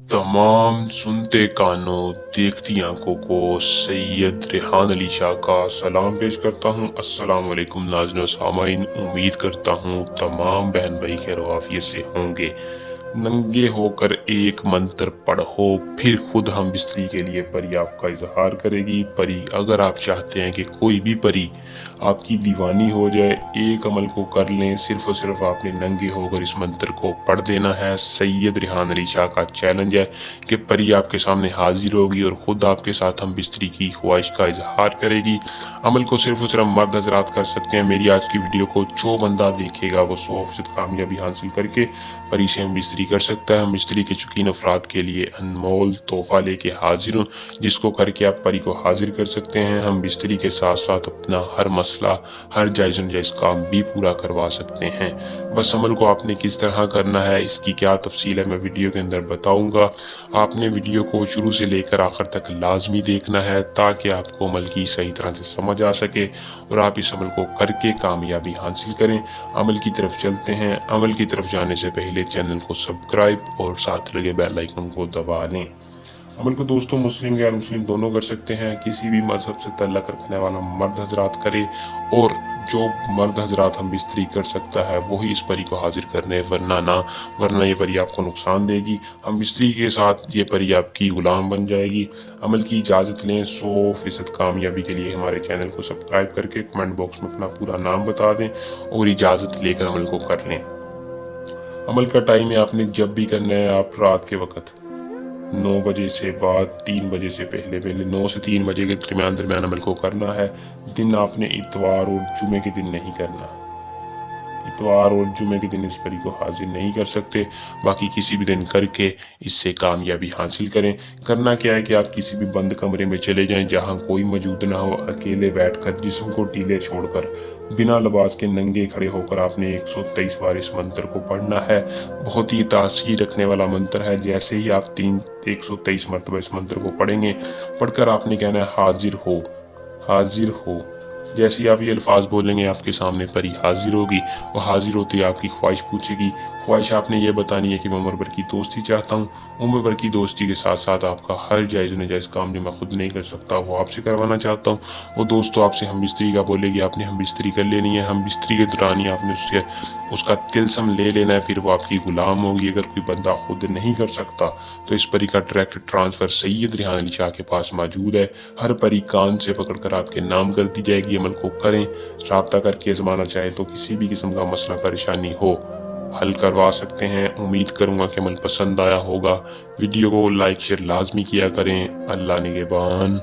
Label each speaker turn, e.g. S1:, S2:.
S1: तमाम सुनते कानों देखती आंखों को सैयद रेहान अली शाह का सलाम पेश करता हूँ। अस्सलाम वालेकुम नाज़रीन व सामाईन, उम्मीद करता हूँ तमाम बहन भाई खैर आफियत से होंगे। नंगे होकर एक मंत्र पढ़ो, फिर खुद हम बिस्तरी के लिए परी आपका इजहार करेगी। परी अगर आप चाहते हैं कि कोई भी परी आपकी दीवानी हो जाए, एक अमल को कर लें, सिर्फ और सिर्फ आपने नंगे होकर इस मंत्र को पढ़ देना है। सैयद रेहान अली शाह का चैलेंज है कि परी आपके सामने हाजिर होगी और ख़ुद आपके साथ हम बिस्तरी की ख्वाहिश का इजहार करेगी। अमल को सिर्फ और सिर्फ मर्द हजरात कर सकते हैं। मेरी आज की वीडियो को जो बंदा देखेगा वो 100% कामयाबी हासिल करके परी से हम बिस्तरी कर सकता है। हम बिस्तरी के शौकीन अफराद के लिए अनमोल तोहफा लेके हाजिर हूँ, जिसको करके आप परी को हाजिर कर सकते हैं। हम बिस्तरी के साथ साथ अपना हर मसला, हर जायज़ नाजायज़ काम भी पूरा करवा सकते हैं। बस अमल को आपने किस तरह करना है, इसकी क्या तफसील है, मैं वीडियो के अंदर बताऊंगा। आपने वीडियो को शुरू से लेकर आखिर तक लाजमी देखना है ताकि आपको अमल की सही तरह से समझ आ सके और आप इस अमल को करके कामयाबी हासिल करें। अमल की तरफ चलते हैं। अमल की तरफ जाने से पहले चैनल को सब्सक्राइब और साथ लगे बेल आइकन को दबा दें। अमल को दोस्तों मुस्लिम गैर मुस्लिम दोनों कर सकते हैं। किसी भी मजहब से तल्लुक़ रखने वाला मर्द हजरात करे, और जो मर्द हजरात हम बिस्तरी कर सकता है वही इस परी को हाजिर करने, वरना ये परी आपको नुकसान देगी। हम बिस्तरी के साथ ये परी आपकी गुलाम बन जाएगी। अमल की इजाज़त लें। 100% कामयाबी के लिए हमारे चैनल को सब्सक्राइब करके कमेंट बॉक्स में अपना पूरा नाम बता दें और इजाज़त लेकर अमल को कर लें। अमल का टाइम है, आपने जब भी करना है, आप रात के वक्त 9 बजे से बाद 3 बजे से पहले 9 से 3 बजे के दरमियान अमल को करना है। दिन आपने इतवार और जुमे के दिन नहीं करना। इतवार और जुमे के दिन इस परी को हाजिर नहीं कर सकते, बाकी किसी भी दिन करके इससे कामयाबी हासिल करें। करना क्या है कि आप किसी भी बंद कमरे में चले जाएं जहां कोई मौजूद ना हो। अकेले बैठकर जिस्म को ढीले छोड़कर बिना लिबास के नंगे खड़े होकर आपने 123 बार इस मंत्र को पढ़ना है। बहुत ही तासीर रखने वाला मंत्र है। जैसे ही आप 123 मरतबा इस मंत्र को पढ़ेंगे, पढ़कर आपने कहना है हाजिर हो, हाजिर हो। जैसे ही आप ये अल्फाज बोलेंगे, आपके सामने परी हाजिर होगी। वो हाजिर होती है आपकी ख्वाहिश पूछेगी। ख्वाहिश आपने ये बतानी है कि मैं उम्र भर की दोस्ती चाहता हूँ। उम्र भर की दोस्ती के साथ साथ आपका हर जायज़ नाजायज़ काम जो मैं खुद नहीं कर सकता वो आपसे करवाना चाहता हूँ। वो दोस्तों आपसे हम बिस्तरी का बोलेगी, आपने हम बिस्तरी कर लेनी है। हम बिस्तरी के दौरान ही आपने उसका तिलस्म ले लेना है, फिर वो आपकी गुलाम होगी। अगर कोई बंदा खुद नहीं कर सकता तो इस परी का डायरेक्ट ट्रांसफ़र सैयद रेहान अली शाह के पास मौजूद है। हर परी कान से पकड़कर आपके नाम कर दी जाएगी। अमल को करें, राब्ता करके आजमाना चाहे तो किसी भी किस्म का मसला परेशानी हो हल करवा सकते हैं। उम्मीद करूँगा कि अमल पसंद आया होगा। वीडियो को लाइक शेयर लाजमी किया करें। अल्लाह निगहबान।